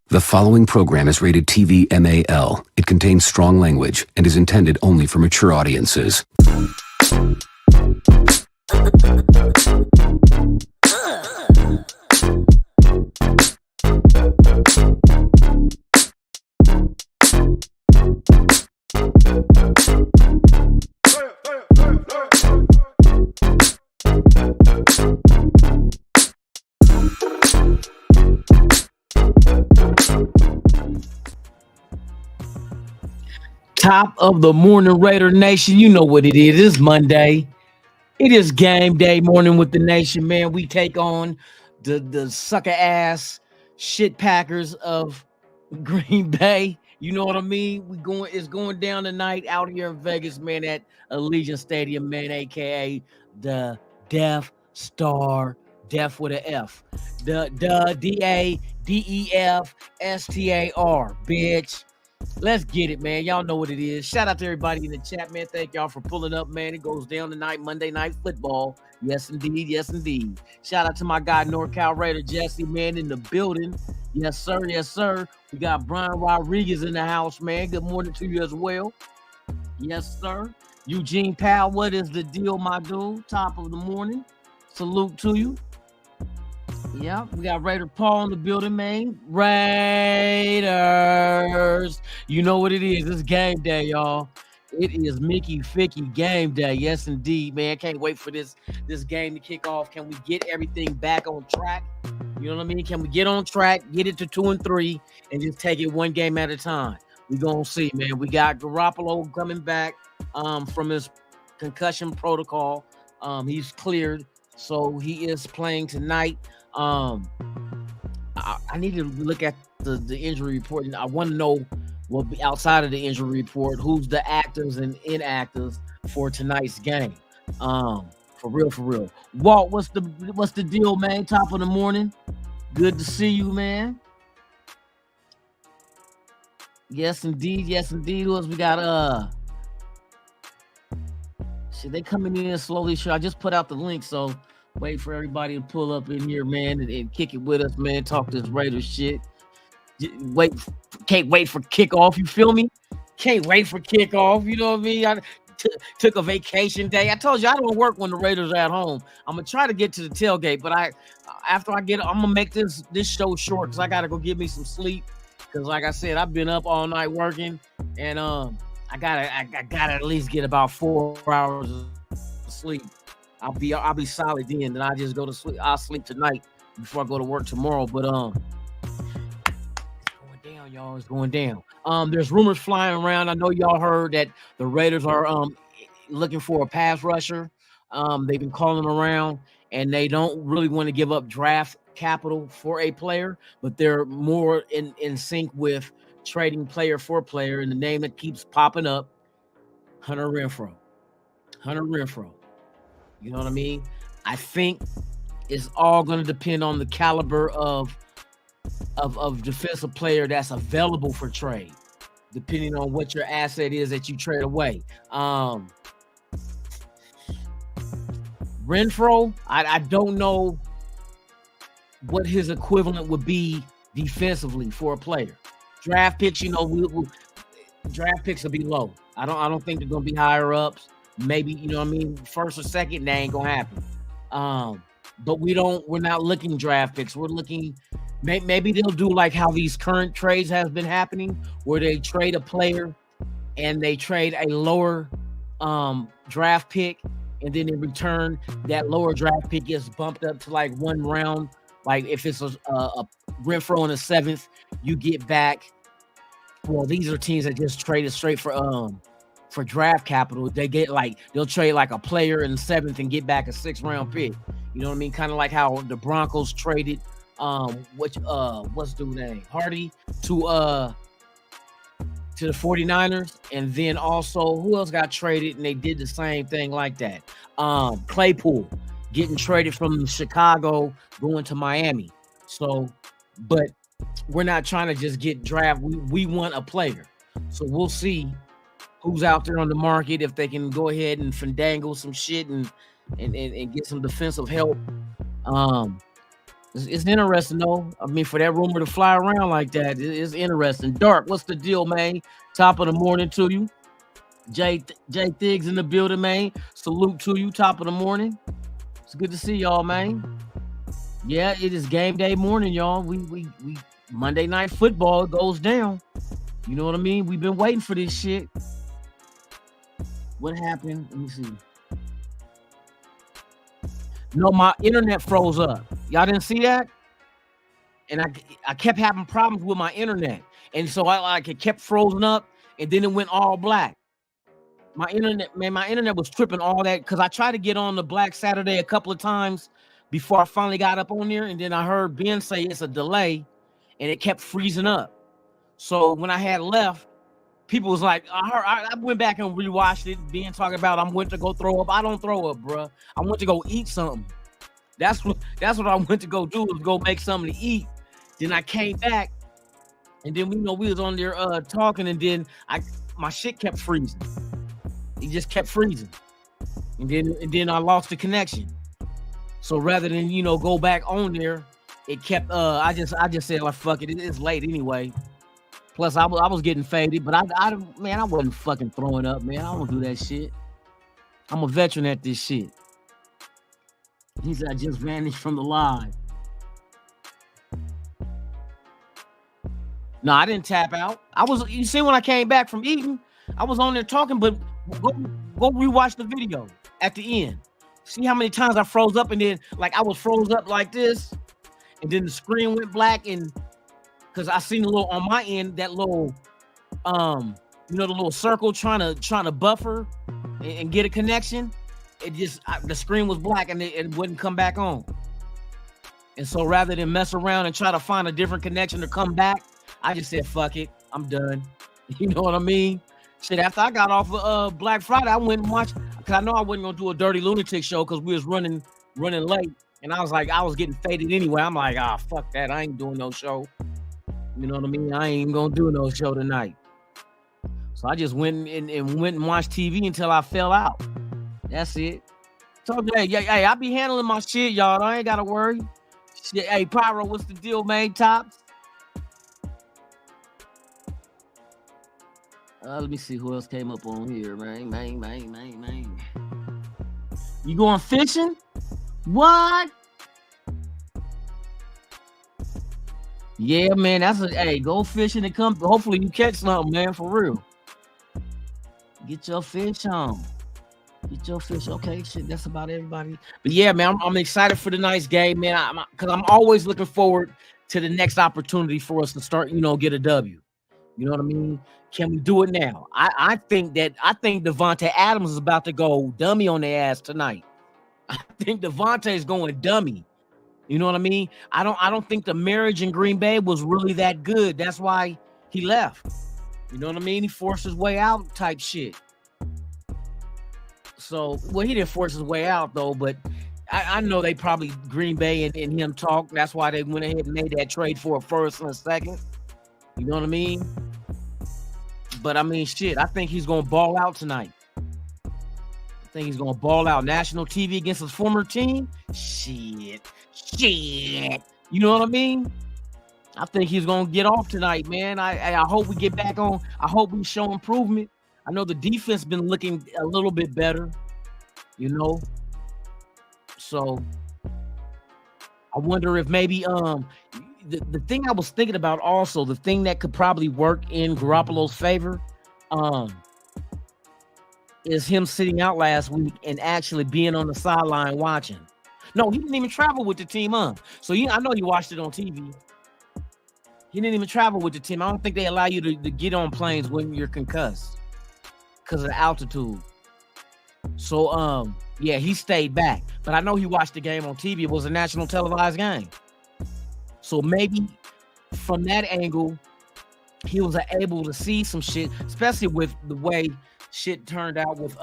The following program is rated TV MAL. It contains strong language and is intended only for mature audiences. Top of the morning, Raider Nation. You know what it is. It's Monday. It is game day morning with the nation, man. We take on the sucker ass shit Packers of Green Bay. You know what I mean? It's going down tonight out here in Vegas, man, at Allegiant Stadium, man, aka the Death Star, Death with an F. The DADEFSTAR, bitch. Let's get it, man. Y'all know what it is. Shout out to everybody in the chat, man. Thank y'all for pulling up, man. It goes down tonight, Monday Night Football. Yes, indeed. Yes, indeed. Shout out to my guy, NorCal Raider Jesse, man, in the building. Yes, sir. Yes, sir. We got Brian Rodriguez in the house, man. Good morning to you as well. Yes, sir. Eugene Powell, what is the deal, my dude? Top of the morning. Salute to you. Yeah, we got Raider Paul in the building, man. Raiders. You know what it is. It's game day, y'all. It is Mickey Ficky game day. Yes, indeed, man. Can't wait for this game to kick off. Can we get everything back on track? You know what I mean? Can we get on track, get it to 2-3, and just take it one game at a time? We're going to see, man. We got Garoppolo coming back from his concussion protocol. He's cleared, so he is playing tonight. I need to look at the injury report, and I want to know what be outside of the injury report, who's the actors and inactives for tonight's game. For real. Walt, what's the deal, man? Top of the morning. Good to see you, man. Yes, indeed. Who else we got? Shit, they coming in slowly. Sure, I just put out the link, so wait for everybody to pull up in here, man, and kick it with us, man. Talk this Raiders shit. Can't wait for kickoff. You feel me? Can't wait for kickoff. You know what I mean? I took a vacation day. I told you I don't work when the Raiders are at home. I'm gonna try to get to the tailgate, but after I get, I'm gonna make this show short because I gotta go get me some sleep. Because like I said, I've been up all night working, and I gotta at least get about 4 hours of sleep. I'll be solid then I just go to sleep. I'll sleep tonight before I go to work tomorrow. But it's going down, y'all. It's going down. There's rumors flying around. I know y'all heard that the Raiders are looking for a pass rusher. They've been calling around, and they don't really want to give up draft capital for a player, but they're more in sync with trading player for player. And the name that keeps popping up, Hunter Renfrow. You know what I mean? I think it's all going to depend on the caliber of defensive player that's available for trade, depending on what your asset is that you trade away. Renfrow, I don't know what his equivalent would be defensively for a player. Draft picks, draft picks will be low. I don't think they're going to be higher ups. Maybe, you know what I mean, first or second, that ain't gonna happen. But we're not looking draft picks. We're looking, maybe they'll do like how these current trades has been happening, where they trade a player and they trade a lower draft pick, and then in return, that lower draft pick gets bumped up to like one round. Like if it's a Renfrow in the 7th, you get back. Well, these are teams that just traded straight for draft capital. They'll trade like a player in the 7th and get back a 6th round pick. You know what I mean? Kind of like how the Broncos traded what's the name? Hardy to the 49ers, and then also who else got traded and they did the same thing like that. Claypool getting traded from Chicago going to Miami. So, but we're not trying to just get draft. We want a player. So we'll see who's out there on the market, if they can go ahead and fandangle some shit and get some defensive help. It's interesting though. I mean, for that rumor to fly around like that, it's interesting. Dark, what's the deal, man? Top of the morning to you. Jay Thiggs in the building, man. Salute to you. Top of the morning. It's good to see y'all, man. Yeah, it is game day morning, y'all. We Monday Night Football goes down. You know what I mean? We've been waiting for this shit. What happened? Let me see. No, my internet froze up. Y'all didn't see that? And I kept having problems with my internet. And so it kept frozen up and then it went all black. My internet was tripping all that because I tried to get on the Black Saturday a couple of times before I finally got up on there. And then I heard Ben say it's a delay and it kept freezing up. So when I had left, people was like, I went back and rewatched it. Ben talking about I went to go throw up. I don't throw up, bro. I went to go eat something. That's what I went to go do, was go make something to eat. Then I came back, and then we was on there talking, and then my shit kept freezing. It just kept freezing, and then I lost the connection. So rather than go back on there, it kept. I just said, like, fuck it. It's late anyway. Plus, I was getting faded, but I wasn't fucking throwing up, man. I don't do that shit. I'm a veteran at this shit. He said I just vanished from the live. No, I didn't tap out. You see, when I came back from eating, I was on there talking, but go rewatch the video at the end. See how many times I froze up, and then I was froze up like this, and then the screen went black, and because I seen a little on my end, that little the little circle trying to buffer and get a connection. It just the screen was black and it wouldn't come back on. And so rather than mess around and try to find a different connection to come back, I just said, fuck it, I'm done. You know what I mean? Shit, after I got off of Black Friday, I went and watched, because I know I wasn't gonna do a Dirty Lunatic show because we was running late, and I was getting faded anyway. I'm like, fuck that, I ain't doing no show. You know what I mean? I ain't gonna do no show tonight. So I just went and watched TV until I fell out. That's it. So hey, I be handling my shit, y'all. I ain't gotta worry. Shit, hey, Pyro, what's the deal, man? Tops. Let me see who else came up on here, man. You going fishing? What? Yeah, man. Hey, go fishing and come. Hopefully you catch something, man. For real. Get your fish on. Get your fish. Okay, shit. That's about everybody. But yeah, man, I'm excited for the nice game, man. Because I'm always looking forward to the next opportunity for us to start, get a W. You know what I mean? Can we do it now? I think Devontae Adams is about to go dummy on their ass tonight. I think Devontae is going dummy. You know what I mean? I don't think the marriage in Green Bay was really that good. That's why he left. You know what I mean? He forced his way out type shit. So, well, he didn't force his way out though, but I know they probably Green Bay and him talk. That's why they went ahead and made that trade for a first and a second. You know what I mean? But I mean, shit, I think he's going to ball out tonight. I think he's going to ball out. National TV against his former team? Shit. You know what I mean? I think he's going to get off tonight, man. I hope we get back on. I hope we show improvement. I know the defense been looking a little bit better, So I wonder if maybe the thing I was thinking about also, the thing that could probably work in Garoppolo's favor, is him sitting out last week and actually being on the sideline watching. No, he didn't even travel with the team, So I know you watched it on TV. He didn't even travel with the team. I don't think they allow you to get on planes when you're concussed because of the altitude. So yeah, he stayed back. But I know he watched the game on TV. It was a national televised game. So maybe from that angle, he was able to see some shit, especially with the way shit turned out with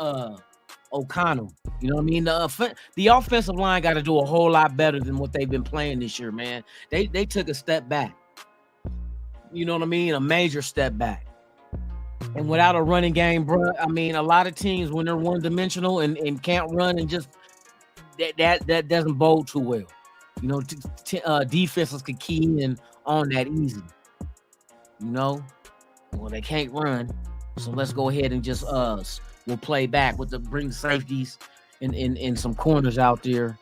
O'Connell. You know what I mean? The offensive line got to do a whole lot better than what they've been playing this year, man. They took a step back. You know what I mean? A major step back. And without a running game, bro, I mean, a lot of teams, when they're one-dimensional and can't run and just that doesn't bode too well. You know, defenses could key in on that easy. You know, well, they can't run, so let's go ahead and just we'll play back with the bring safeties and some corners out there.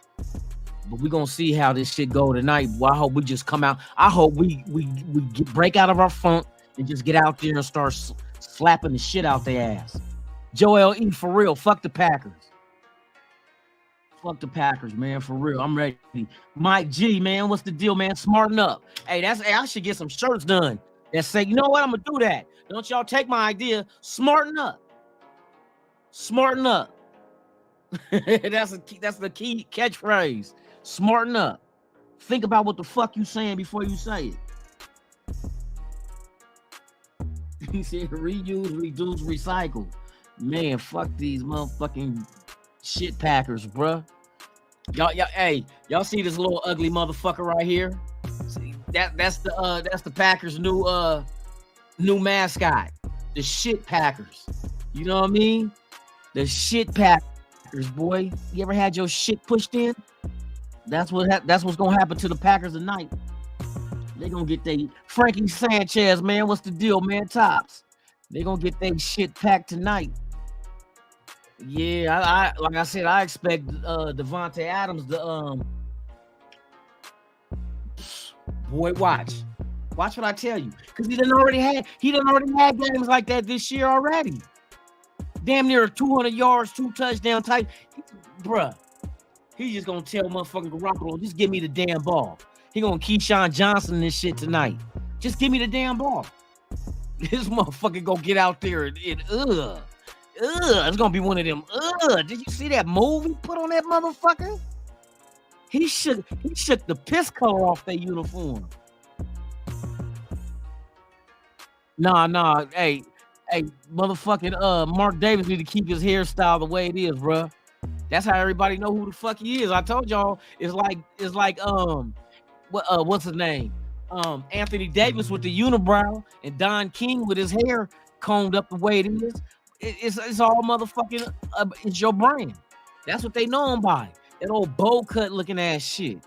But we're gonna see how this shit go tonight. Well, I hope we just come out. I hope we break out of our funk and just get out there and start slapping the shit out their ass. Joel E, for real, fuck the Packers. Fuck the Packers, man, for real. I'm ready. Mike G, man, what's the deal, man? Smarten up. Hey, I should get some shirts done that say, you know what, I'm gonna do that. Don't y'all take my idea. Smarten up. Smarten up. That's the key catchphrase. Smarten up. Think about what the fuck you saying before you say it. He said reuse, reduce, recycle. Man, fuck these motherfucking shit Packers, bruh. Y'all see this little ugly motherfucker right here? See, that's the Packers' new mascot. The shit Packers. You know what I mean? The shit Packers, boy. You ever had your shit pushed in? That's what's gonna happen to the Packers tonight. They gonna get they Frankie Sanchez, man. What's the deal, man? Tops. They gonna get their shit packed tonight. Yeah, I like I said, I expect Devontae Adams to boy, watch what I tell you, because he done already had games like that this year already. Damn near 200 yards, 2 touchdown type, bruh. He's just gonna tell motherfucking Garoppolo, just give me the damn ball. He gonna Keyshawn Johnson this shit tonight. Just give me the damn ball. This motherfucker gonna get out there and it's gonna be one of them. Did you see that move he put on that motherfucker? He shook the piss color off their uniform. Nah. Hey, motherfucking Mark Davis need to keep his hairstyle the way it is, bruh. That's how everybody know who the fuck he is. I told y'all it's like what's his name? Anthony Davis with the unibrow and Don King with his hair combed up the way it is. It's all motherfucking it's your brand. That's what they know him by. That old bowl cut looking ass shit.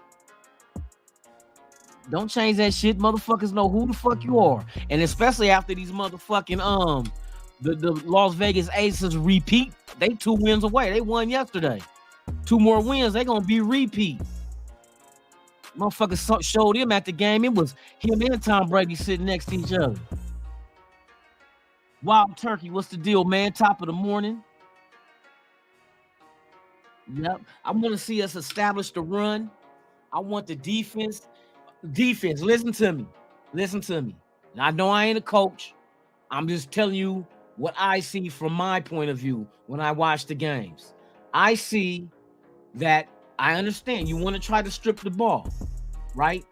Don't change that shit. Motherfuckers know who the fuck you are. And especially after these motherfucking the Las Vegas Aces repeat. They 2 wins away. They won yesterday. 2 more wins. They gonna be repeat. Motherfuckers showed him at the game. It was him and Tom Brady sitting next to each other. Wild Turkey, what's the deal, man? Top of the morning. Yep. I want to see us establish the run. I want the defense. Listen to me. And I know I ain't a coach. I'm just telling you what I see from my point of view when I watch the games. I see that I understand you want to try to strip the ball, right?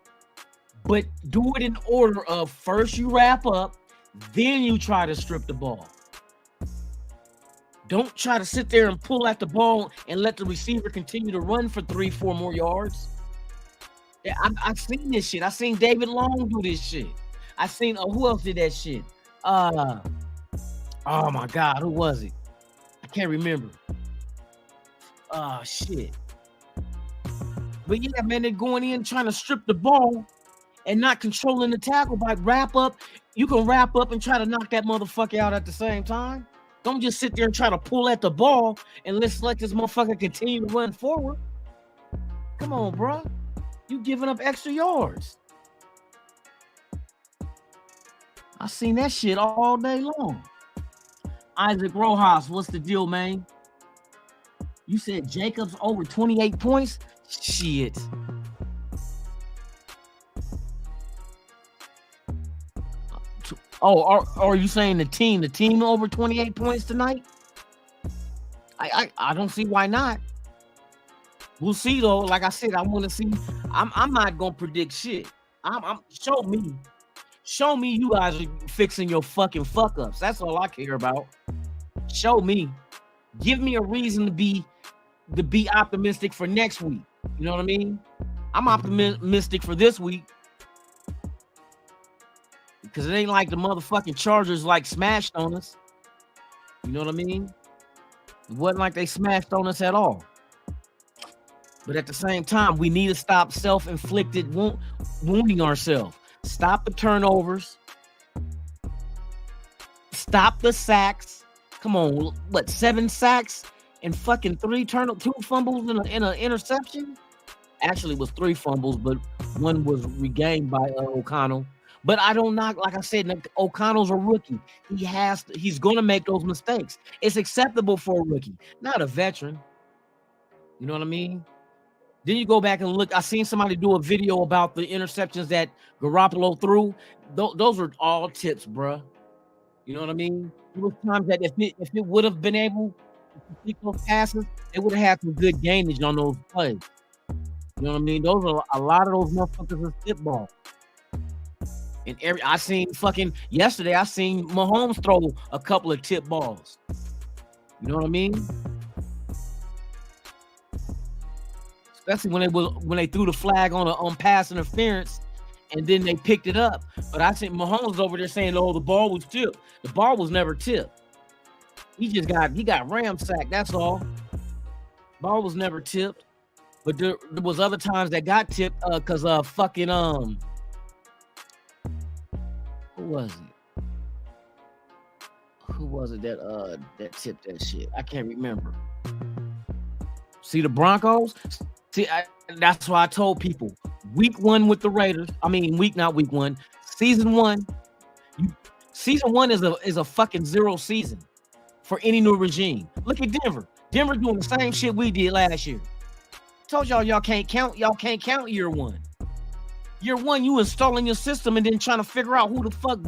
But do it in order of first you wrap up, then you try to strip the ball. Don't try to sit there and pull at the ball and let the receiver continue to run for 3-4 more yards. Yeah, I've seen this shit. I seen David Long do this shit. I seen who else did that shit? Oh my God, who was it? I can't remember. Shit. But yeah, man, they're going in trying to strip the ball and not controlling the tackle by wrap up. You can wrap up and try to knock that motherfucker out at the same time. Don't just sit there and try to pull at the ball and let's let this motherfucker continue to run forward. Come on, bro. You giving up extra yards. I seen that shit all day long. Isaac Rojas, what's the deal, man? You said Jacobs over 28 points? Shit. Oh, are you saying the team over 28 points tonight? I don't see why not. We'll see though. Like I said, I want to see. I'm not gonna predict shit. Show me you guys are fixing your fucking fuck ups. That's all I care about. Show me. Give me a reason to be optimistic for next week. You know what I mean? I'm optimistic for this week. Because it ain't like the motherfucking Chargers like smashed on us. You know what I mean? It wasn't like they smashed on us at all. But at the same time, we need to stop self-inflicted wounding ourselves. Stop the turnovers. Stop the sacks. Come on, what, 7 sacks and fucking 2 fumbles and an interception? Actually, it was 3 fumbles, but one was regained by O'Connell. But I don't knock, like I said, O'Connell's a rookie. He's going to make those mistakes. It's acceptable for a rookie, not a veteran. You know what I mean? Then you go back and look. I seen somebody do a video about the interceptions that Garoppolo threw. Those are all tips, bruh. You know what I mean? There was times that if it would have been able to complete those passes, it would have had some good gainage on those plays. You know what I mean? Those are a lot of those motherfuckers are tip ball. And I seen fucking yesterday. I seen Mahomes throw a couple of tip balls. You know what I mean? Especially when they threw the flag on pass interference, and then they picked it up. But I think Mahomes over there saying, "Oh, the ball was tipped." The ball was never tipped. He got ram-sacked. That's all. Ball was never tipped. But there was other times that got tipped because fucking who was it? Who was it that tipped that shit? I can't remember. See the Broncos. See, that's why I told people week 1 with the Raiders. I mean, not week 1. Season 1. Season 1 is a fucking 0 season for any new regime. Look at Denver. Denver doing the same shit we did last year. Told y'all can't count year 1. Year 1, you installing your system and then trying to figure out who the fuck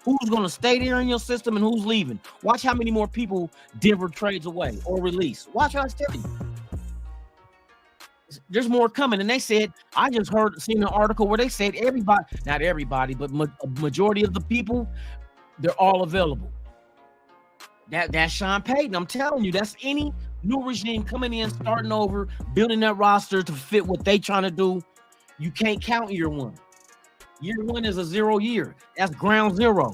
who's gonna stay there in your system and who's leaving. Watch how many more people Denver trades away or release. Watch what I tell you. There's more coming. And they said, I just seen an article where they said not everybody, but majority of the people, they're all available. That's Sean Payton. I'm telling you, that's any new regime coming in, starting over, building that roster to fit what they trying to do. You can't count year 1. Year 1 is a 0 year. That's ground zero.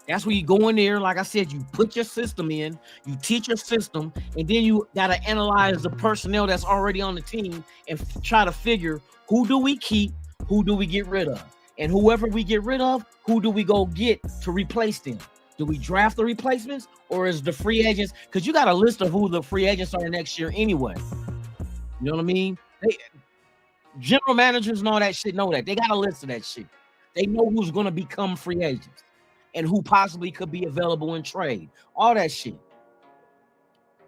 That's where you go in there. Like I said, you put your system in, you teach your system, and then you got to analyze the personnel that's already on the team and try to figure who do we keep, who do we get rid of, and whoever we get rid of, who do we go get to replace them? Do we draft the replacements, or is the free agents? Because you got a list of who the free agents are next year anyway. You know what I mean? General managers and all that shit know that. They got a list of that shit. They know who's going to become free agents and who possibly could be available in trade. All that shit.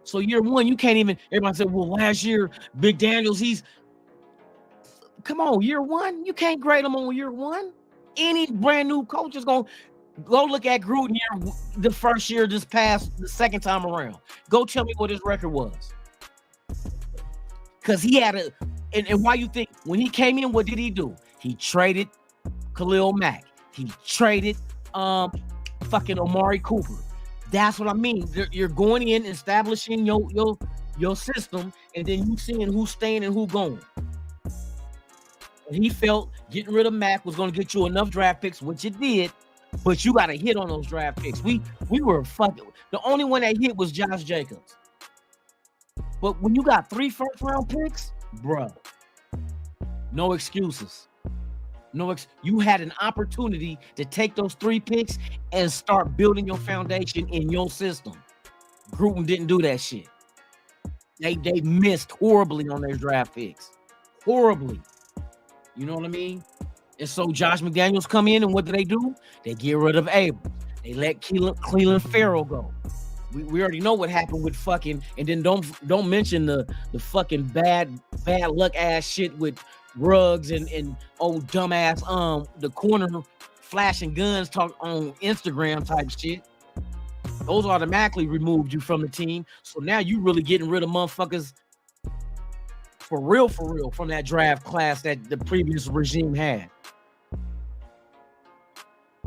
So year 1, you can't even, everybody said, well, last year, Big Daniels, come on, year 1, you can't grade him on year 1. Any brand new coach is going to go look at Gruden the first year the second time around. Go tell me what his record was. Because he had and why you think when he came in, what did he do? He traded Khalil Mack. He traded fucking Amari Cooper. That's what I mean. You're going in, establishing your system, and then you seeing who's staying and who's going. And he felt getting rid of Mack was going to get you enough draft picks, which it did, but you got to hit on those draft picks. We were fucking. The only one that hit was Josh Jacobs. But when you got 3 first-round picks, bro, no excuses. You had an opportunity to take those 3 picks and start building your foundation in your system. Gruden didn't do that shit. They missed horribly on their draft picks. Horribly. You know what I mean? And so Josh McDaniels come in, and what do? They get rid of Abrams. They let Cleveland Farrell go. We already know what happened with fucking, and then don't mention the fucking bad luck ass shit with Ruggs and old dumbass the corner flashing guns talk on Instagram type shit. Those automatically removed you from the team. So now you really getting rid of motherfuckers for real from that draft class that the previous regime had.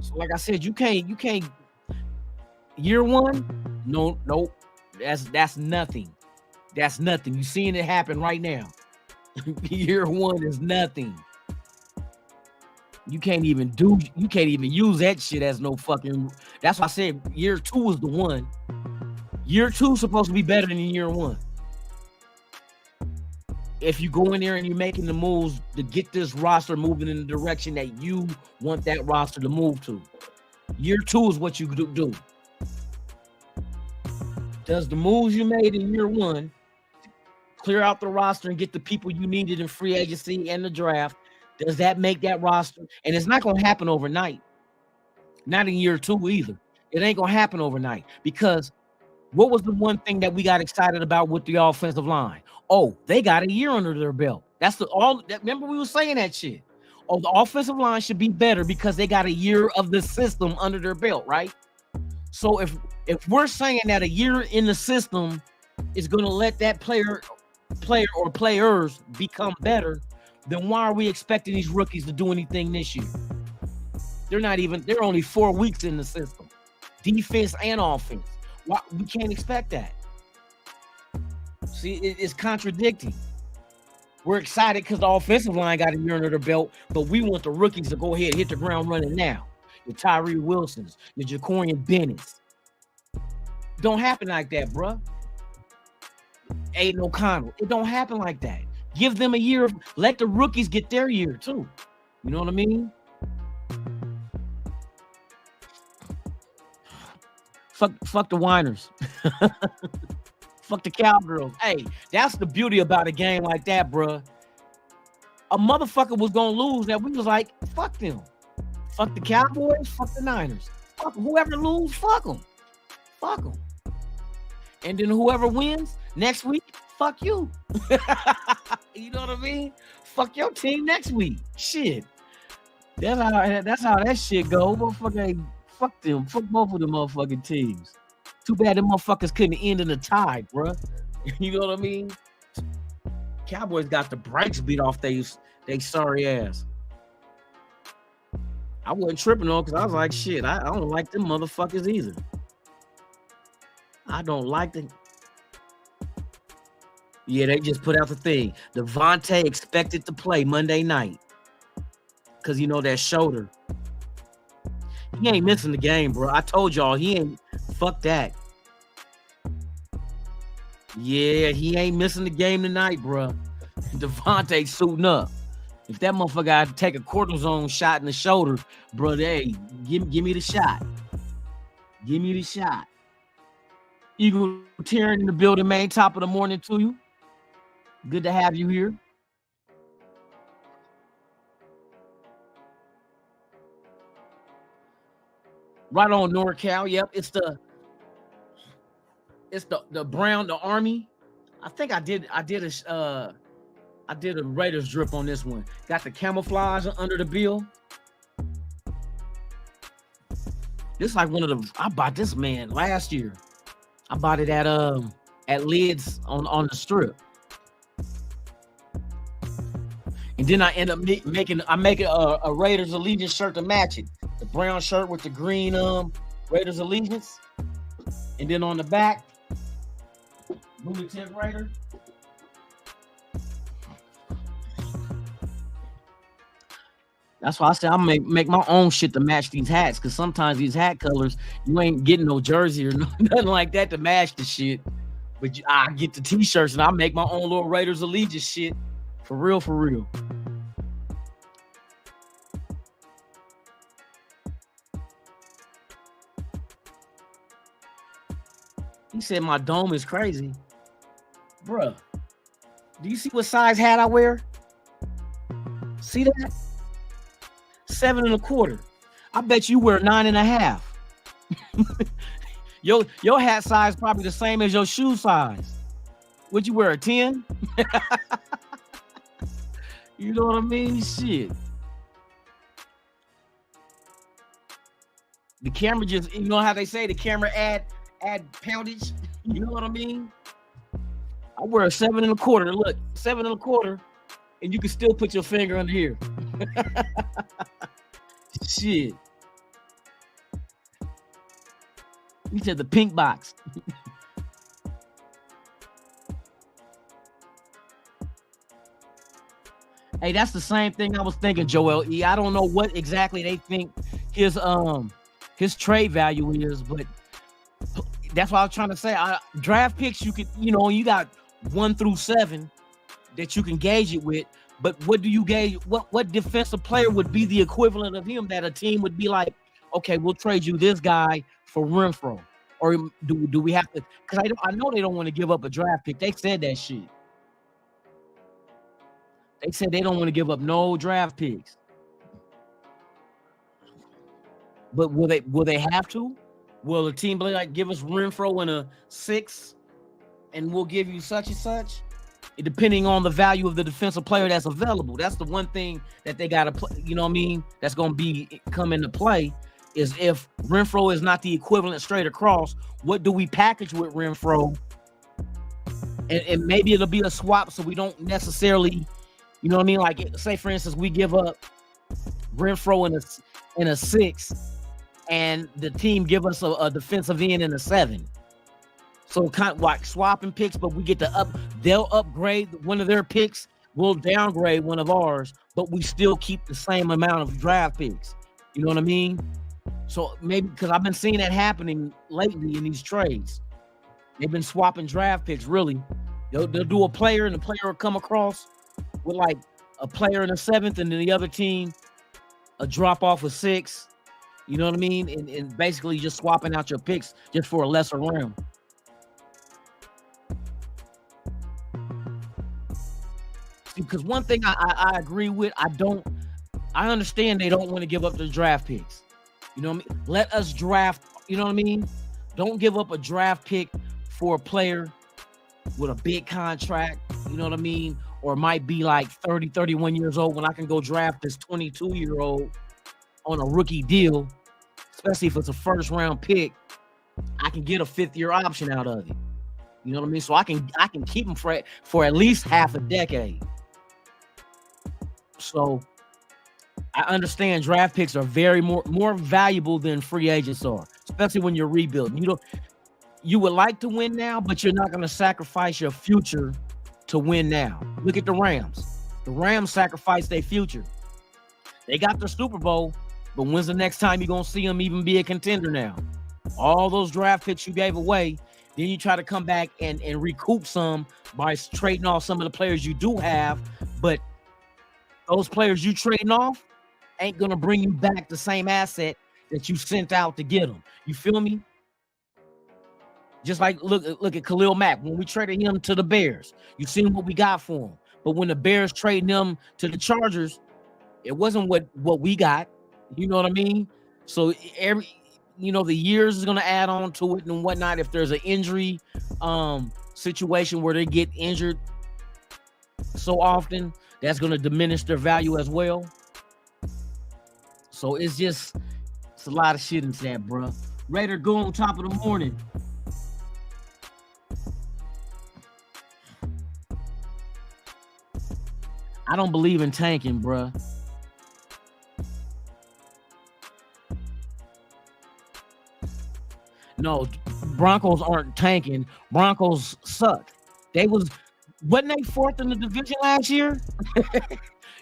So like I said, you can't year 1, nope. That's nothing. That's nothing. You seeing it happen right now. Year 1 is nothing. You can't even use that shit as no fucking. That's why I said year 2 is the one. Year 2 is supposed to be better than year 1. if you go in there and you're making the moves to get this roster moving in the direction that you want that roster to move to. Year 2 is what you do. Does the moves you made in year 1 clear out the roster and get the people you needed in free agency and the draft? Does that make that roster? And it's not going to happen overnight. Not in year 2 either. It ain't going to happen overnight, because what was the one thing that we got excited about with the offensive line? Oh, they got a year under their belt. That's remember we were saying that shit. Oh, the offensive line should be better because they got a year of the system under their belt, right? So if we're saying that a year in the system is going to let that player or players become better, then why are we expecting these rookies to do anything this year? They're only 4 weeks in the system, defense and offense. Why we can't expect that? See, it's contradicting. We're excited because the offensive line got a year under their belt, but we want the rookies to go ahead and hit the ground running now. Your Tyree Wilsons, your Jacorian Bennett's. Don't happen like that, bruh. Aiden O'Connell. It don't happen like that. Give them a year. Let the rookies get their year too. You know what I mean? Fuck the whiners. Fuck the cowgirls. Hey, that's the beauty about a game like that, bruh. A motherfucker was gonna lose that we was like, fuck them. Fuck the Cowboys, fuck the Niners. Fuck them. Whoever lose, fuck them. Fuck them. And then whoever wins next week, fuck you. You know what I mean? Fuck your team next week. Shit. That's how that shit go. Motherfucker, fuck them. Fuck both of them motherfucking teams. Too bad them motherfuckers couldn't end in a tie, bruh. You know what I mean? Cowboys got the brakes beat off they sorry ass. I wasn't tripping on because I was like, shit, I don't like them motherfuckers either. I don't like them. Yeah, they just put out the thing. Devontae expected to play Monday night because, you know, that shoulder. He ain't missing the game, bro. I told y'all he ain't. Fuck that. Yeah, he ain't missing the game tonight, bro. Devontae suiting up. If that motherfucker got to take a cortisone shot in the shoulder, bro, hey, give me the shot. Give me the shot. Eagle Terran in the building, man. Top of the morning to you. Good to have you here. Right on NorCal. Yep, it's the Brown, the Army. I think I did a Raiders drip on this one. Got the camouflage under the bill. This is like one of the. I bought this, man, last year. I bought it at Lids on the strip, and then I end up making a Raiders Allegiance shirt to match it. The brown shirt with the green Raiders Allegiance, and then on the back, Blue Tip Raider. That's why I said I'm make my own shit to match these hats, because sometimes these hat colors, you ain't getting no jersey or nothing like that to match the shit. But I get the t-shirts and I make my own little Raiders Allegiance shit. For real, for real. He said my dome is crazy. Bruh, do you see what size hat I wear? See that? 7 1/4. I bet you wear 9 1/2. Your hat size probably the same as your shoe size. Would you wear a 10? You know what I mean? Shit. The camera just, you know how they say the camera add poundage? You know what I mean? I wear a 7 1/4. Look, 7 1/4, and you can still put your finger under here. Shit. You said the pink box. Hey, that's the same thing I was thinking, Joel E. I don't know what exactly they think his trade value is, but that's what I was trying to say. Draft picks, you could, you know, you got 1 through 7. that you can gauge it with. But what do you gauge? What defensive player would be the equivalent of him that a team would be like, okay, we'll trade you this guy for Renfro? Or do we have to? Because I know they don't want to give up a draft pick. They said that shit. They said they don't want to give up no draft picks. But will they have to? Will the team be like, give us Renfro in a 6 and we'll give you such and such? Depending on the value of the defensive player that's available. That's the one thing that they got to play, you know what I mean? That's going to come into play is if Renfro is not the equivalent straight across, what do we package with Renfro? And maybe it'll be a swap so we don't necessarily, you know what I mean? Like, say, for instance, we give up Renfro in a 6 and the team give us a defensive end in a 7. So kind of like swapping picks, but we get to they'll upgrade one of their picks, we'll downgrade one of ours, but we still keep the same amount of draft picks. You know what I mean? So maybe because I've been seeing that happening lately in these trades. They've been swapping draft picks, really. They'll do a player and the player will come across with like a player in the 7th and then the other team a drop off of 6. You know what I mean? And basically just swapping out your picks just for a lesser round. Because one thing I agree with, I understand they don't want to give up their draft picks. You know what I mean? Let us draft, you know what I mean? Don't give up a draft pick for a player with a big contract, you know what I mean? Or might be like 30, 31 years old when I can go draft this 22-year-old on a rookie deal, especially if it's a first round pick. I can get a 5th-year option out of it. You know what I mean? So I can keep him for at least half a decade. So I understand draft picks are very more valuable than free agents are, especially when you're rebuilding. You would like to win now, but you're not going to sacrifice your future to win now. Look at the Rams. The Rams sacrificed their future. They got their Super Bowl, but when's the next time you're going to see them even be a contender now? All those draft picks you gave away, then you try to come back and recoup some by trading off some of the players you do have, but those players you trading off ain't going to bring you back the same asset that you sent out to get them. You feel me? Just like look at Khalil Mack. When we traded him to the Bears, you seen what we got for him. But when the Bears traded him to the Chargers, it wasn't what we got. You know what I mean? So the years is going to add on to it and whatnot. If there's an injury situation where they get injured so often, that's going to diminish their value as well. So it's a lot of shit into that, bro. Raider, go on top of the morning. I don't believe in tanking, bro. No, Broncos aren't tanking. Broncos suck. Wasn't they 4th in the division last year?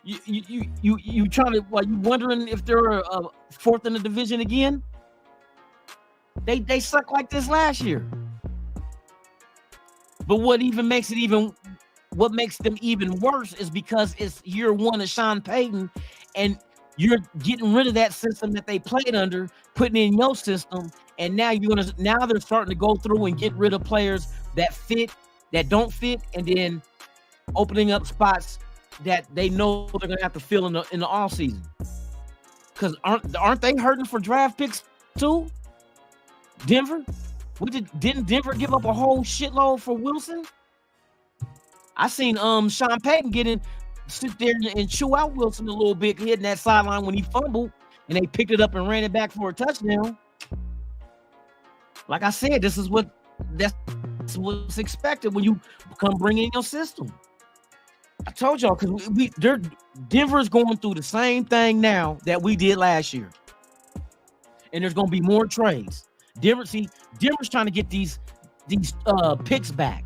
you trying to, you wondering if they're 4th in the division again? They suck like this last year. But what makes them even worse is because it's year 1 of Sean Payton, and you're getting rid of that system that they played under, putting in your system, and now they're starting to go through and get rid of players that fit, that don't fit, and then opening up spots that they know they're gonna have to fill in the off season. Because aren't they hurting for draft picks too? Denver? Didn't Denver give up a whole shitload for Wilson? I seen Sean Payton sit there and chew out Wilson a little bit, hitting that sideline when he fumbled, and they picked it up and ran it back for a touchdown. Like I said, that's what's expected when you come bring in your system. I told y'all, because Denver's going through the same thing now that we did last year, and there's going to be more trades. Denver's trying to get these picks back.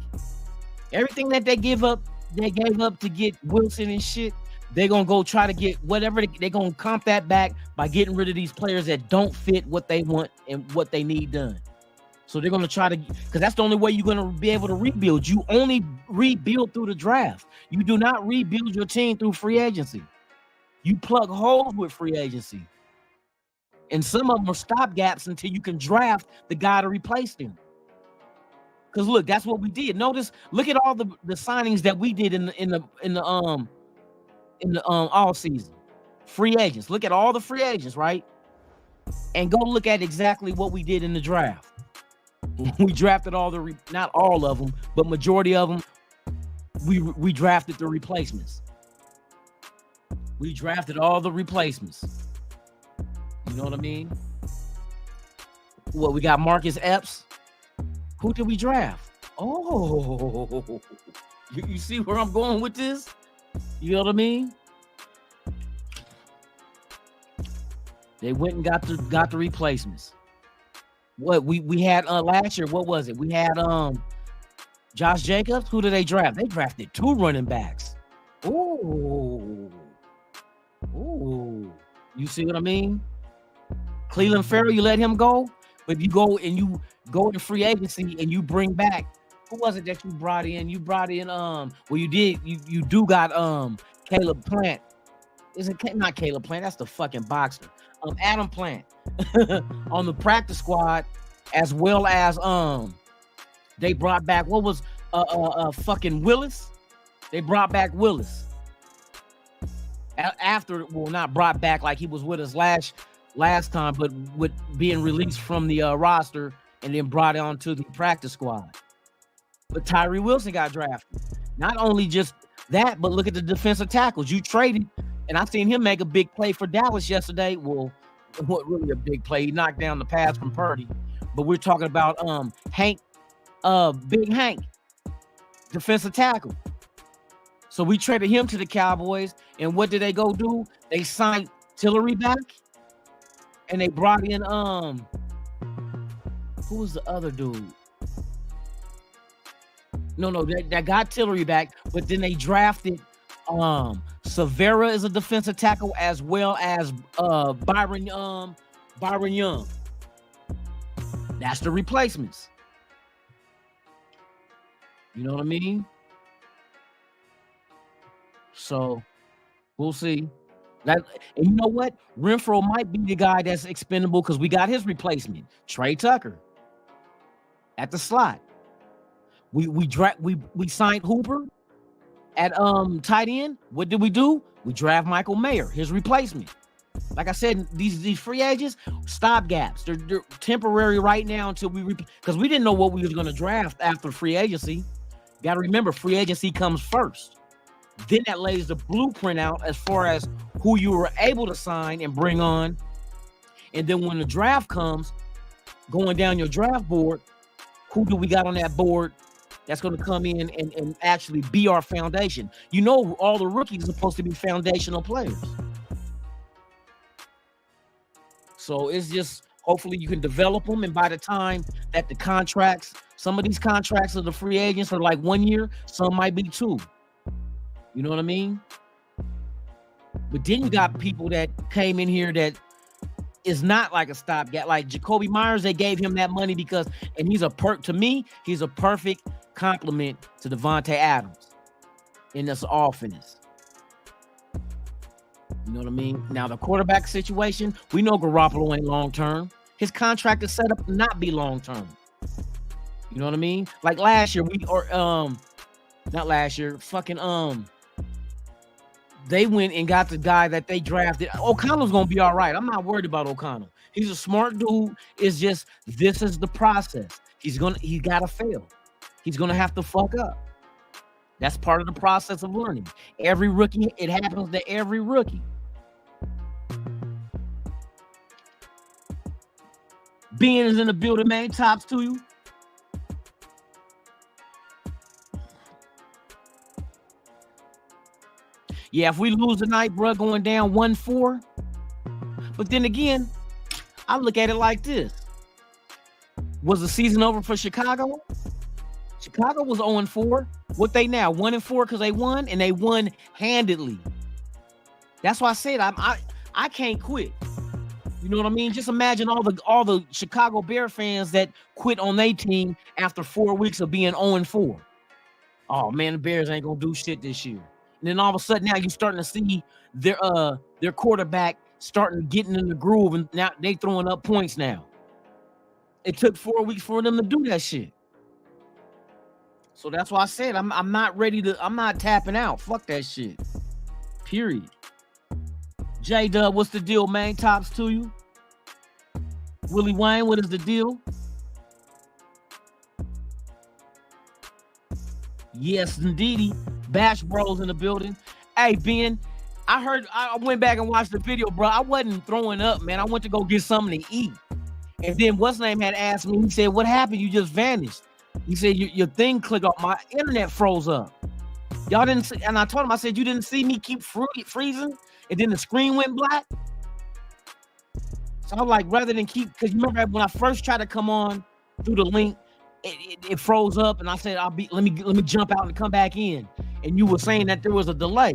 Everything that they gave up to get Wilson and shit, they're going to go try to get whatever. They're going to comp that back by getting rid of these players that don't fit what they want and what they need done. So they're going to try to, because that's the only way you're going to be able to rebuild. You only rebuild through the draft. You do not rebuild your team through free agency. You plug holes with free agency. And some of them are stopgaps until you can draft the guy to replace them. Because look, that's what we did. Notice, look at all the signings that we did in the all season. Free agents. Look at all the free agents, right? And go look at exactly what we did in the draft. We drafted not all of them, but majority of them. We drafted the replacements. We drafted all the replacements. You know what I mean? What, we got Marcus Epps? Who did we draft? Oh, you see where I'm going with this? You know what I mean? They went and got the replacements. What we had last year? What was it? We had Josh Jacobs. Who did they draft? They drafted 2 running backs. Ooh. You see what I mean? Cleveland Farrell, you let him go, but if you go to free agency and you bring back, who was it that you brought in? You brought in you do got Caleb Plant. Is it not Caleb Plant? That's the fucking boxer. Adam Plant on the practice squad, as well as they brought back, what was fucking Willis. They brought back Willis after, well, not brought back like he was with us last time, but with being released from the roster and then brought on to the practice squad. But Tyree Wilson got drafted. Not only just that, but look at the defensive tackles you traded. And I seen him make a big play for Dallas yesterday. Well, what really a big play? He knocked down the pass from Purdy. But we're talking about Big Hank, defensive tackle. So we traded him to the Cowboys. And what did they go do? They signed Tillery back. And they brought in who was the other dude? No, that got Tillery back, but then they drafted Severa is a defensive tackle, as well as Byron Young. That's the replacements. You know what I mean? So we'll see. And you know what? Renfro might be the guy that's expendable because we got his replacement, Trey Tucker, at the slot. We signed Hooper at tight end. What did we do? We draft Michael Mayer, his replacement. Like I said, these free agents, stopgaps. They're temporary right now until because we didn't know what we was going to draft after free agency. Got to remember, free agency comes first. Then that lays the blueprint out as far as who you were able to sign and bring on. And then when the draft comes, going down your draft board, who do we got on that board that's going to come in and actually be our foundation? You know, all the rookies are supposed to be foundational players. So it's just, hopefully you can develop them. And by the time that the contracts, some of these contracts of the free agents are like 1 year, some might be 2. You know what I mean? But then you got people that came in here that is not like a stopgap. Like Jacoby Myers, they gave him that money because, and he's a perfect complement to Devontae Adams in this offense. You know what I mean? Now the quarterback situation, we know Garoppolo ain't long term. His contract is set up to not be long term. You know what I mean? Like last year, not last year, they went and got the guy that they drafted. O'Connell's gonna be all right. I'm not worried about O'Connell. He's a smart dude. It's just, this is the process. He gotta fail. He's gonna have to fuck up. That's part of the process of learning. Every rookie, it happens to every rookie. Being is in the building, man. Tops to you. Yeah, if we lose tonight, bro, going down 1-4. But then again, I look at it like this. Was the season over for Chicago? Chicago was 0-4. What they now? 1-4 because they won, and they won handedly. That's why I said I can't quit. You know what I mean? Just imagine all the Chicago Bear fans that quit on their team after 4 weeks of being 0-4. Oh man, the Bears ain't gonna do shit this year. And then all of a sudden now you're starting to see their quarterback starting getting in the groove, and now they throwing up points now. It took 4 weeks for them to do that shit. So that's why I said I'm not ready to, I'm not tapping out. Fuck that shit. Period. J-Dub, what's the deal, man? Tops to you. Willie Wayne, what is the deal? Yes, indeedy. Bash Bros in the building. Hey, Ben, I went back and watched the video, bro. I wasn't throwing up, man. I went to go get something to eat. And then what's name had asked me, he said, what happened? You just vanished. He said, your thing clicked off. My internet froze up. Y'all didn't see, and I told him, I said, you didn't see me keep freezing? And then the screen went black. So I'm like, rather than keep, because you remember when I first tried to come on through the link, it froze up, and I said, let me jump out and come back in. And you were saying that there was a delay.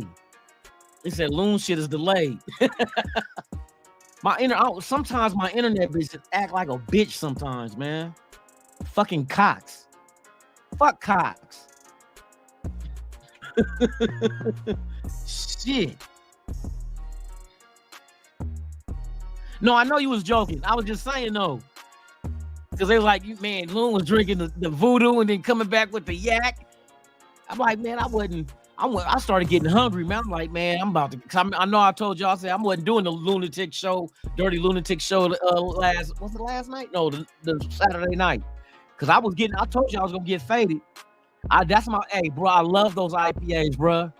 They said loon shit is delayed. Sometimes my internet bitches act like a bitch sometimes, man. Fucking Cox. Fuck Cox. Shit. No, I know you was joking. I was just saying though. Because they was like, man, Loon was drinking the voodoo and then coming back with the yak. I'm like, man, I started getting hungry, man. I'm like, man, I'm about to, cause I know I told y'all, I said I wasn't doing the lunatic show, dirty lunatic show last night? No, the Saturday night. Cause I told you I was gonna get faded. Hey, bro, I love those IPAs, bro.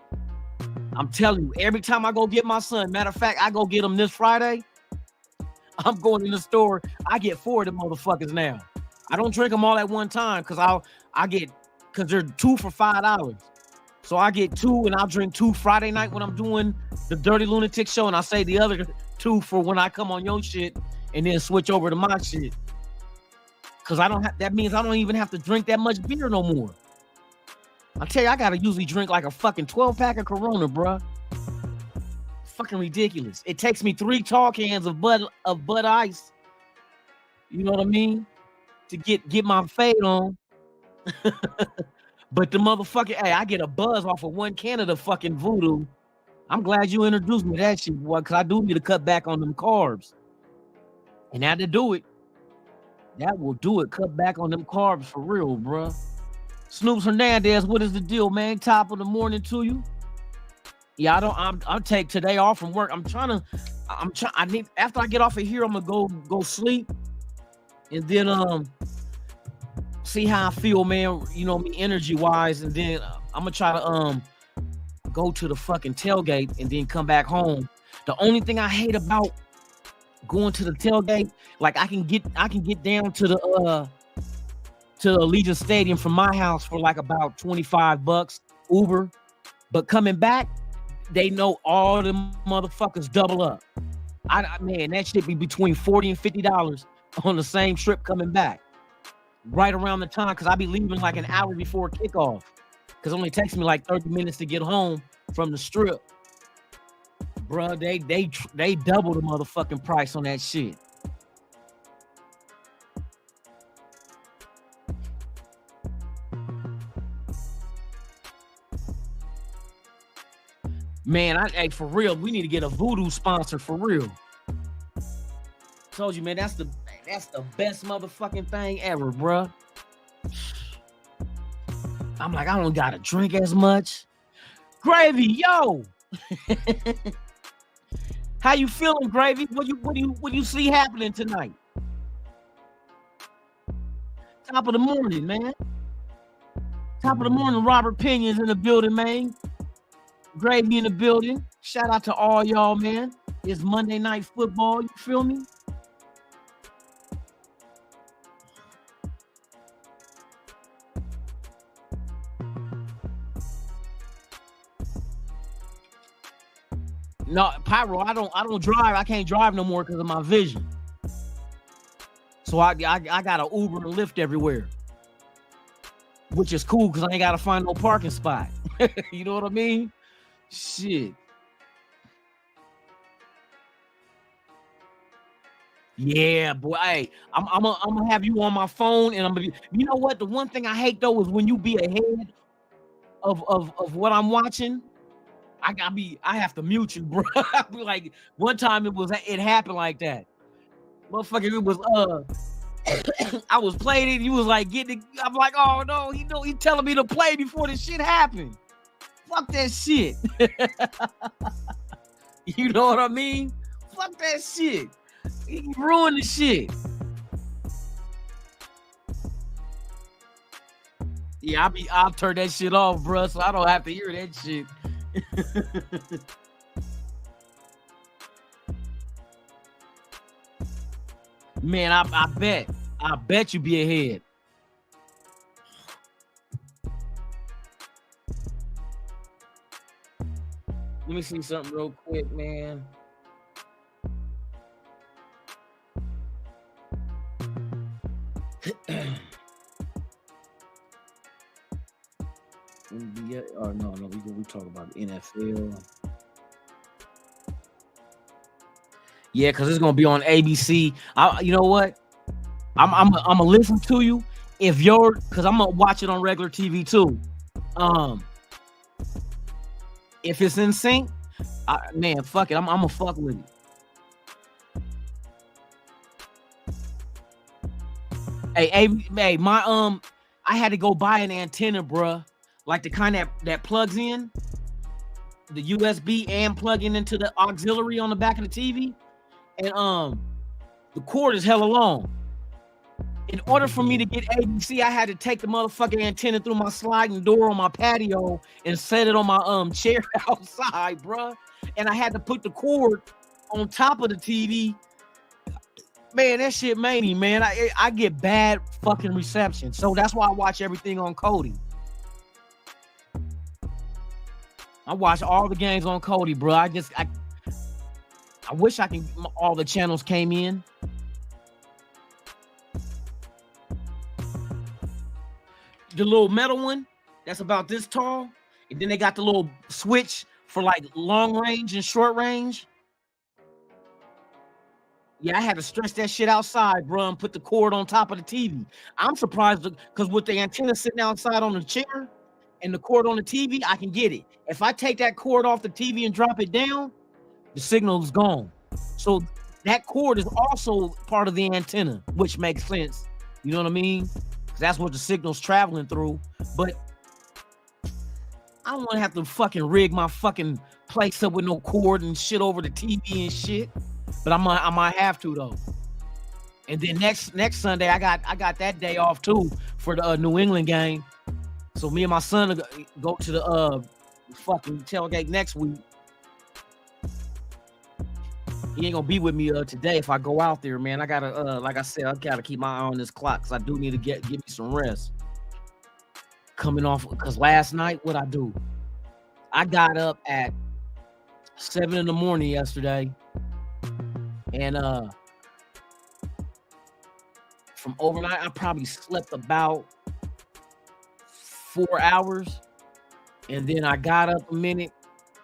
I'm telling you, every time I go get my son, matter of fact, I go get him this Friday. I'm going in the store. I get 4 of them motherfuckers now. I don't drink them all at one time because they're 2 for $5. So I get 2 and I'll drink 2 Friday night when I'm doing the Dirty Lunatic show, and I say the other 2 for when I come on your shit and then switch over to my shit. Cause that means I don't even have to drink that much beer no more. I tell you, I gotta usually drink like a fucking 12-pack of Corona, bruh. Fucking ridiculous. It takes me 3 tall cans of Bud Ice. You know what I mean? To get my fade on. But the motherfucker, hey, I get a buzz off of 1 can of the fucking voodoo. I'm glad you introduced me to that shit, boy, because I do need to cut back on them carbs. And now to do it, that will do it. Cut back on them carbs for real, bruh. Snoops Hernandez, what is the deal, man? Top of the morning to you. Yeah, I'll take today off from work. After I get off of here, I'm gonna go sleep. And then see how I feel, man, you know me, energy wise, and then I'm gonna try to go to the fucking tailgate and then come back home. The only thing I hate about going to the tailgate, like I can get down to the Allegiant Stadium from my house for like about $25 Uber, but coming back, they know all the motherfuckers double up. Man, that shit be between $40 and $50 on the same trip coming back. Right around the time, because I be leaving like an hour before kickoff. Because it only takes me like 30 minutes to get home from the strip. Bruh, they double the motherfucking price on that shit. Man, hey, for real, we need to get a voodoo sponsor for real. Told you, man, that's the best motherfucking thing ever, bruh. I'm like, I don't gotta drink as much. Gravy, yo. How you feeling, Gravy? What do you see happening tonight? Top of the morning, man. Top of the morning, Robert Pena's in the building, man. Gravy in the building. Shout out to all y'all, man. It's Monday Night Football. You feel me? No, Pyro, I don't drive. I can't drive no more because of my vision. So I got an Uber and Lyft everywhere. Which is cool because I ain't gotta find no parking spot. You know what I mean? Shit. Yeah, boy. Hey, I'm gonna have you on my phone, and I'm gonna be. You know what? The one thing I hate though is when you be ahead of what I'm watching. I have to mute you, bro. I be like, one time it happened like that. Motherfucker, it was I was playing it. You was like getting it. I'm like, oh no, he telling me to play before this shit happened. Fuck that shit. You know what I mean? Fuck that shit. He ruined the shit. Yeah, I'll turn that shit off, bro, so I don't have to hear that shit. Man, I bet you be ahead. Let me see something real quick, man. NBA, or no, we talk about the NFL. Yeah, because it's gonna be on ABC. You know what? I'm gonna listen to you if you're, because I'm gonna watch it on regular TV too. If it's in sync, man, fuck it. I'm gonna fuck with it. Hey, my I had to go buy an antenna, bruh. Like the kind that plugs in the USB and plugging into the auxiliary on the back of the TV, and the cord is hella long. In order for me to get ABC, I had to take the motherfucking antenna through my sliding door on my patio and set it on my chair outside, bruh. And I had to put the cord on top of the TV. Man, that shit made me, man. I get bad fucking reception. So that's why I watch everything on Kodi. I watch all the games on Kodi, bro. I wish all the channels came in. The little metal one that's about this tall, and then they got the little switch for like long range and short range. Yeah, I had to stretch that shit outside, bro, and put the cord on top of the TV. I'm surprised because with the antenna sitting outside on the chair and the cord on the TV, I can get it. If I take that cord off the TV and drop it down, the signal is gone. So that cord is also part of the antenna, which makes sense. You know what I mean? That's what the signal's traveling through. But I don't want to have to fucking rig my fucking place up with no cord and shit over the TV and shit. But I might have to though. And then next Sunday, I got that day off too for the New England game. So me and my son go to the fucking tailgate next week. He ain't gonna be with me today if I go out there, man. I gotta like I said, I gotta keep my eye on this clock because I do need to give me some rest. Coming off, because last night, what I do? I got up at 7 in the morning yesterday, and from overnight, I probably slept about 4 hours, and then I got up a minute,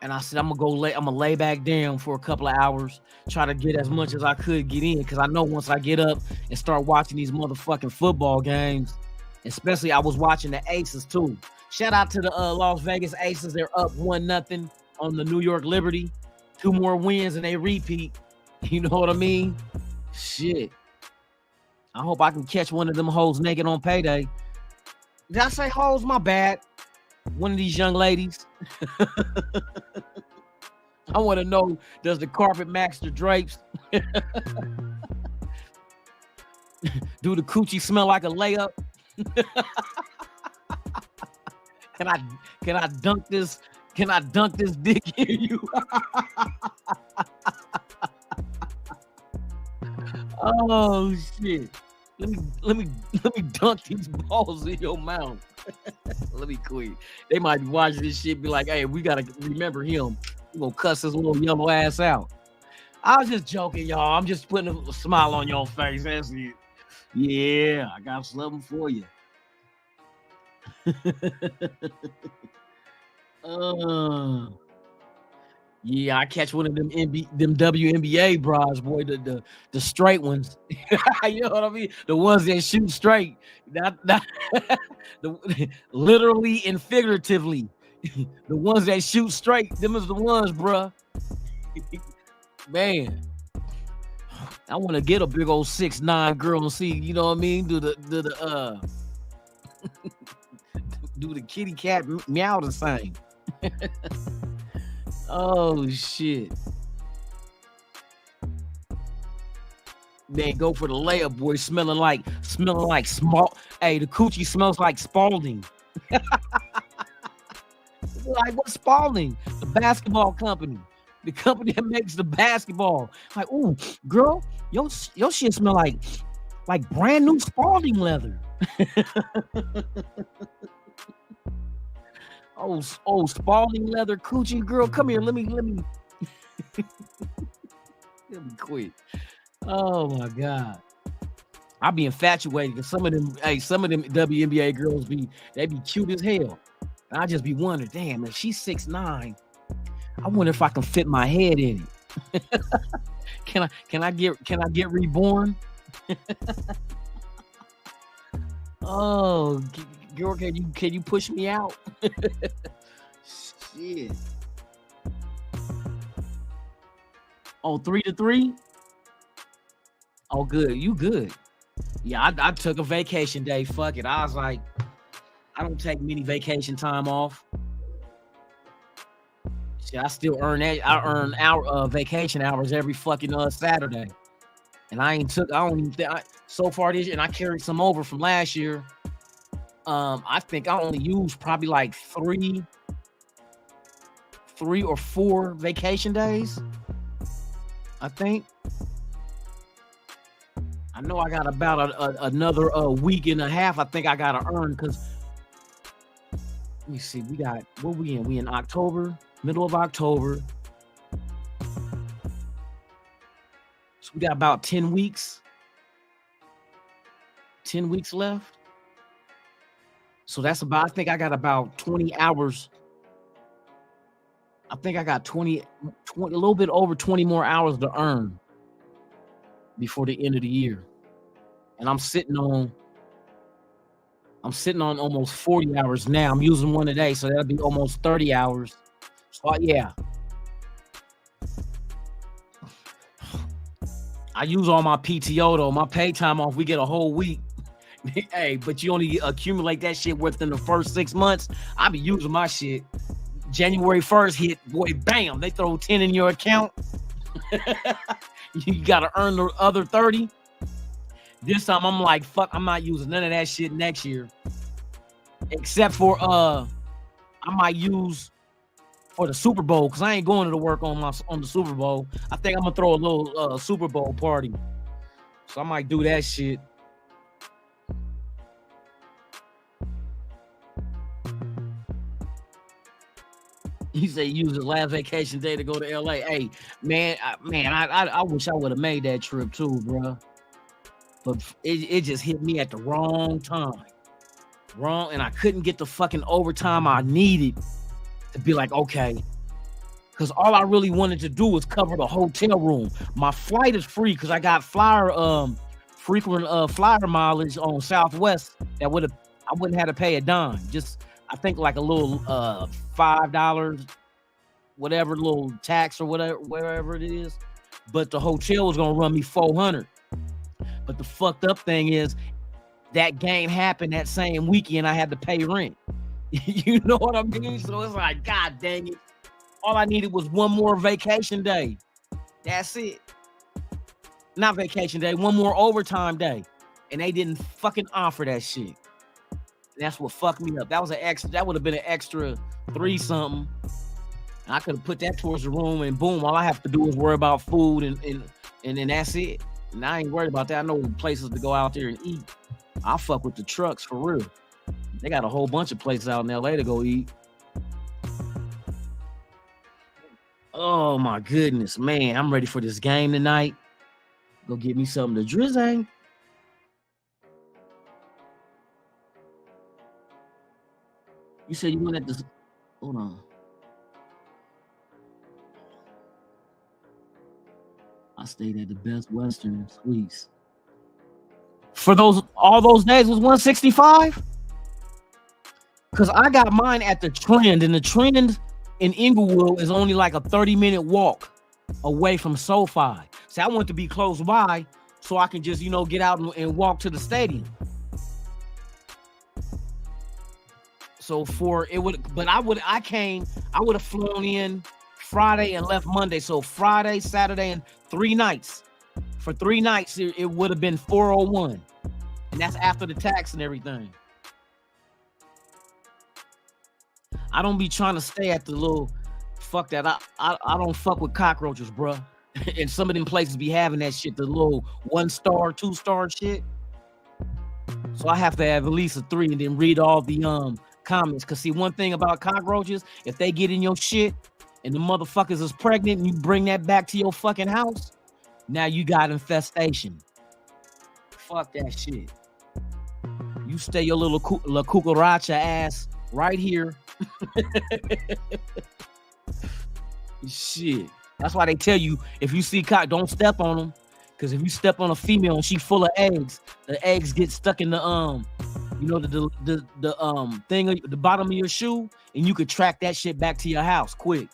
and I said I'm gonna lay back down for a couple of hours, try to get as much as I could get in, because I know once I get up and start watching these motherfucking football games, especially I was watching the Aces too. Shout out to the Las Vegas Aces. They're up 1-0 on the New York Liberty. 2 more wins and they repeat. You know what I mean? Shit. I hope I can catch one of them hoes naked on payday. Did I say hoes? My bad. One of these young ladies. I want to know, does the carpet match the drapes? Do the coochie smell like a layup? Can I dunk this? Can I dunk this dick in you? Oh shit. Let me dunk these balls in your mouth. Let me quit. They might be watching this shit, be like, hey, we gotta remember him. We're gonna cuss his little yellow ass out. I was just joking, y'all. I'm just putting a smile on your face. That's it. Yeah, I got something for you. Yeah, I catch one of them them WNBA bras, boy, the straight ones. You know what I mean? The ones that shoot straight, not literally and figuratively. The ones that shoot straight, them is the ones, bruh. Man, I want to get a big old 6'9" girl and see, you know what I mean? Do the kitty cat meow the same. Oh shit. Man, go for the layup, boy. Smelling like small. Hey, the coochie smells like Spalding. Like, what's Spalding? The basketball company. The company that makes the basketball. Like, ooh, girl, your shit smell like brand new Spalding leather. Oh, Spalding leather coochie girl. Come here. Let me let me quit. Oh my God. I be infatuated because some of them WNBA girls they be cute as hell. And I just be wondering, damn, if she's 6'9", I wonder if I can fit my head in it. Can I get reborn? Oh, girl, can you push me out? Shit. Oh, 3-3? Oh, good. You good. Yeah, I took a vacation day. Fuck it. I was like, I don't take many vacation time off. Shit, I still earn that. I earn our vacation hours every fucking Saturday. And I don't even think so far this year, and I carried some over from last year. I think I only used probably like three or four vacation days. I think. I know I got about another week and a half. I think I gotta earn because let me see. We got what we in? We in October, middle of October. So we got about 10 weeks. 10 weeks left. So that's about. I think I got about 20 hours. I think I got 20, a little bit over 20 more hours to earn before the end of the year. And I'm sitting on almost 40 hours now. I'm using one a day, so that'll be almost 30 hours. So yeah. I use all my PTO though. My pay time off, we get a whole week. Hey, but you only accumulate that shit within the first 6 months. I be using my shit. January 1st hit, boy, bam, they throw 10 in your account. You gotta earn the other 30. This time I'm like, fuck, I'm not using none of that shit next year. Except for I might use for the Super Bowl, because I ain't going to work on the Super Bowl. I think I'm gonna throw a little Super Bowl party. So I might do that shit. He said use his last vacation day to go to LA. Hey, man, I wish I would have made that trip too, bro. But it just hit me at the wrong time. And I couldn't get the fucking overtime I needed to be like, okay. Because all I really wanted to do was cover the hotel room. My flight is free because I got frequent flyer mileage on Southwest that I wouldn't have to pay a dime. Just I think like a little $5, whatever, little tax or whatever, wherever it is. But the hotel was gonna run me $400. But the fucked up thing is that game happened that same weekend. I had to pay rent. You know what I mean? So it's like, God dang it. All I needed was one more vacation day. That's it. Not vacation day, one more overtime day. And they didn't fucking offer that shit. That's what fucked me up. That would have been an extra 3-something. I could have put that towards the room and boom, all I have to do is worry about food and then that's it. And I ain't worried about that. I know places to go out there and eat. I'll fuck with the trucks for real. They got a whole bunch of places out in LA to go eat. Oh my goodness, man. I'm ready for this game tonight. Go get me something to drizzle. You said you went at this. Hold on. I stayed at the Best Western Suites. For all those days was 165. Cause I got mine at the Trend, and the Trend in Inglewood is only like a 30-minute walk away from SoFi. So I want to be close by so I can just, get out and walk to the stadium. So I would have flown in Friday and left Monday. So Friday, Saturday, and 3 nights. For 3 nights, it would have been 401. And that's after the tax and everything. I don't be trying to stay at the little, fuck that. I don't fuck with cockroaches, bruh. And some of them places be having that shit, the little 1-star, 2-star shit. So I have to have at least a 3 and then read all the comments. Cause see, one thing about cockroaches, if they get in your shit and the motherfuckers is pregnant and you bring that back to your fucking house, now you got infestation. Fuck that shit. You stay your little la cucaracha ass right here. Shit. That's why they tell you, if you see cock, don't step on them. Because if you step on a female and she full of eggs, the eggs get stuck in the the thing at the bottom of your shoe, and you could track that shit back to your house quick.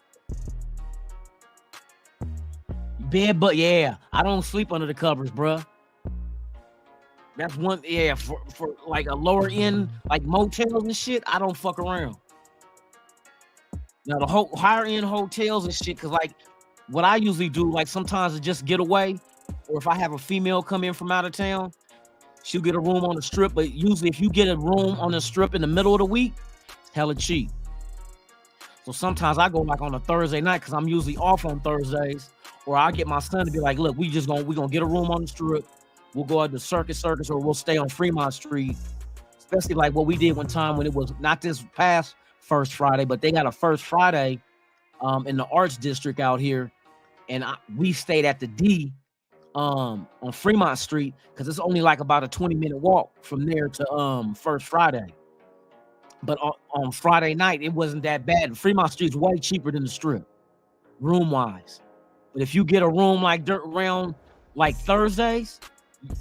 Bed, but yeah, I don't sleep under the covers, bruh. That's one, yeah, for like a lower end, like motels and shit, I don't fuck around. Now the whole higher end hotels and shit, cause like what I usually do, like sometimes it's just get away, or if I have a female come in from out of town, she'll get a room on the strip. But usually if you get a room on the strip in the middle of the week, it's hella cheap. So sometimes I go like on a Thursday night, cause I'm usually off on Thursdays, or I get my son to be like, look, we're gonna get a room on the strip. We'll go out to Circus, or we'll stay on Fremont Street. Especially like what we did one time when it was not this past First Friday, but they got a First Friday in the Arts District out here, and we stayed at the D on Fremont Street, because it's only like about a 20-minute walk from there to First Friday. But on Friday night, it wasn't that bad. Fremont Street's way cheaper than the strip, room-wise. But if you get a room like around like Thursdays,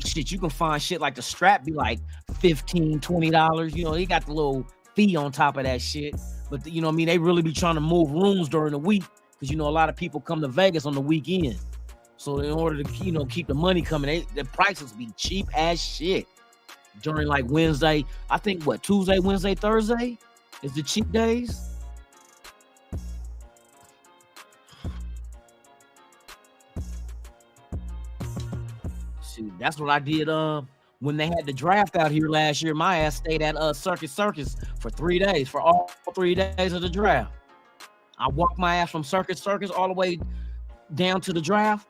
shit, you can find shit like the strap be like $15, $20. He got the little fee on top of that shit. But they really be trying to move rooms during the week, because a lot of people come to Vegas on the weekend. So in order to keep the money coming, the prices be cheap as shit during like Wednesday. I think Tuesday, Wednesday, Thursday is the cheap days. That's what I did when they had the draft out here last year. My ass stayed at Circus for 3 days, for all 3 days of the draft. I walked my ass from Circus all the way down to the draft.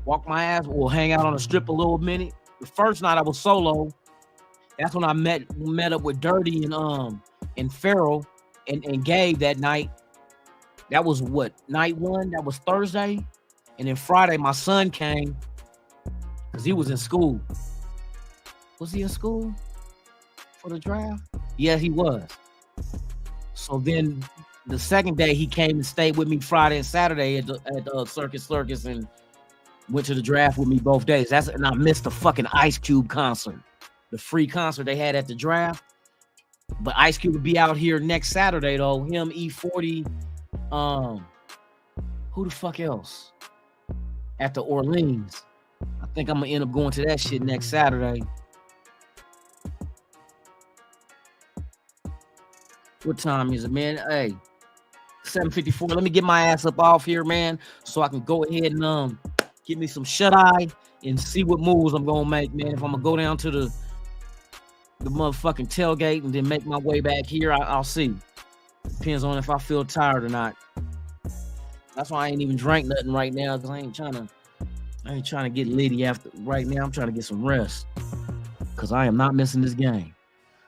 Walk my ass, we'll hang out on the strip a little minute. The first night I was solo. That's when I met up with Dirty and Farrell and Gabe that night. That was night 1? That was Thursday. And then Friday my son came, because he was in school. Was he in school for the draft? Yeah, he was. So then the second day he came and stayed with me Friday and Saturday at the Circus and went to the draft with me both days. And I missed the fucking Ice Cube concert, the free concert they had at the draft. But Ice Cube would be out here next Saturday though. Him, E40, who the fuck else? At the Orleans. I think I'm gonna end up going to that shit next Saturday. What time is it, man? Hey, 7:54. Let me get my ass up off here, man, so I can go ahead and get me some shut eye and see what moves I'm gonna make, man. If I'm gonna go down to the motherfucking tailgate and then make my way back here, I'll see. Depends on if I feel tired or not. That's why I ain't even drank nothing right now, because I ain't trying to get litty after right now. I'm trying to get some rest, because I am not missing this game.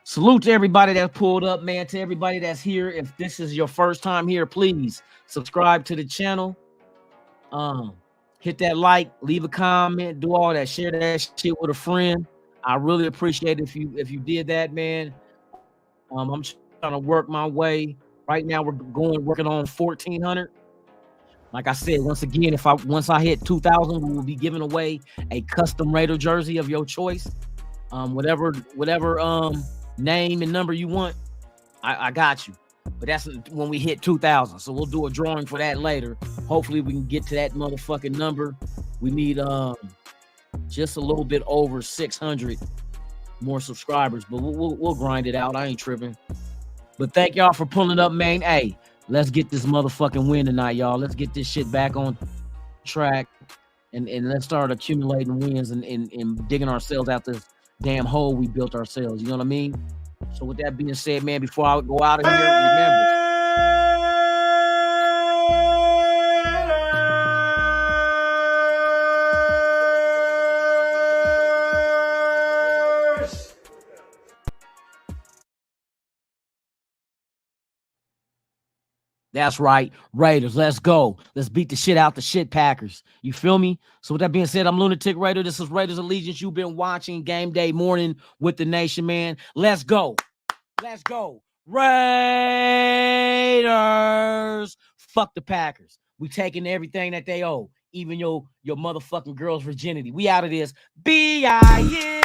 Salute to everybody that pulled up, man. To everybody that's here. If this is your first time here, please subscribe to the channel. Hit that like, leave a comment, do all that, share that shit with a friend. I really appreciate it if you did that, man. I'm trying to work my way. Right now we're working on 1,400. Like I said, once again, once I hit 2,000, we will be giving away a custom Raider jersey of your choice. Whatever name and number you want, I got you. But that's when we hit 2,000. So we'll do a drawing for that later. Hopefully we can get to that motherfucking number. We need just a little bit over 600 more subscribers, but we'll grind it out. I ain't tripping. But thank y'all for pulling up, man. Hey, let's get this motherfucking win tonight, y'all. Let's get this shit back on track and let's start accumulating wins and digging ourselves out this damn hole we built ourselves. You know what I mean? So with that being said, man, before I go out of here, remember. That's right. Raiders, let's go. Let's beat the shit out the shit Packers. You feel me? So with that being said, I'm Lunatic Raider. This is Raiders Allegiance. You've been watching Game Day Morning with the Nation, man. Let's go. Let's go. Raiders. Fuck the Packers. We taking everything that they owe. Even your motherfucking girl's virginity. We out of this. B-I-N.